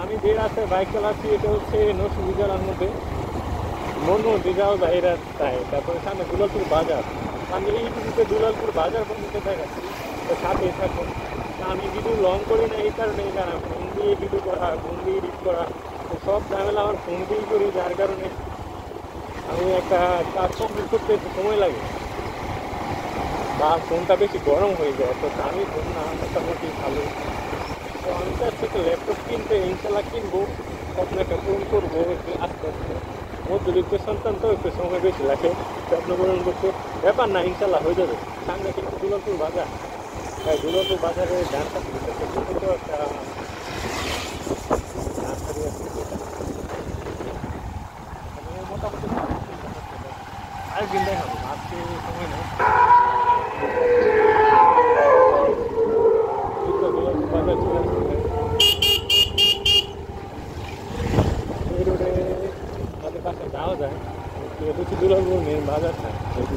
আমি যে রাস্তায় বাইক চালাচ্ছি এটা হচ্ছে নরসিংদী জেলার মধ্যে মনমোহন যাওয়া যায় এই রাস্তায়। তারপরে সামনে দুলালপুর বাজার, আমি এইটুকুতে দুলালপুর বাজার পর্যন্ত দেখাচ্ছি, তো সাথেই থাকুন। আমি ভিডিও লং করি না এই কারণে, কারণ ফোন দিয়ে ভিডিও করা, ফোন দিয়ে এডিট করা, তো সব ঝামেলা আমার ফোন দিয়েই করি, যার কারণে আমি একটা কাজ কমপ্লিট করতে একটু সময় লাগে বা ফোনটা বেশি গরম হয়ে যায়। তো দামি ফোন না, মোটামুটি ভালো। তো আমি চাচ্ছি একটা ল্যাপটপ কিনতে, ইনশাল্লাহ কিনবো, স্বপ্ন একটা পূরণ করবো একটু আস্তে আস্তে। মধ্যবিত্ত সন্তান তো একটু সময় বেশি লাগে স্বপ্ন পূরণ করতে, ব্যাপার না, ইনশাল্লাহ হয়ে যাবে। সামনে কিন্তু দুলালপুর বাজার, তাই দুলালপুর বাজারে ডান পাশে একটা ছোট একটা নার্সারি আছে, যেটা মানে মোটামুটি আরেকদিন দেখাবো, আজকে সময় নেই। এই তো দুলালপুর বাজার চলে আসছে। এই রোডে আমাদের পাশে যাওয়া যায়, এটা হচ্ছে দুলালপুর মেন বাজারটা,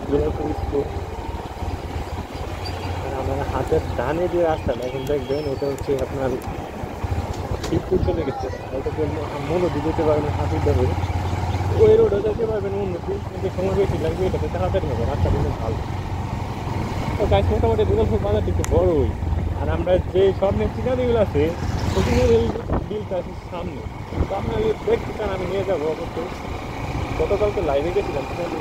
দুলালপুর স্কুল। আর আমার হাতের ডানে যে রাস্তাটা এখন দেখবেন, এটা হচ্ছে আপনার শিবপুর চলে গেছে, ওটাকে মনোদি যেতে পারবেন হাতির ধরে, ওই রোডে যেতে পারবেন উন্নতি, কিন্তু সময় বেশি লাগবে, এটাতে তাড়াতাড়ি হবে, রাস্তা কিন্তু ভালো। তো গাছ মোটামুটি দুলালপুর বাজারটা একটু বড়ই। আর আমরা যে সামনে চিনারিগুলো আছে, ওখানে বিলটা আছে সামনে, তো আপনারা যদি দেখতে চান আমি নিয়ে যাবো অবশ্যই। গতকালকে লাইভে গেছিলাম চিনারি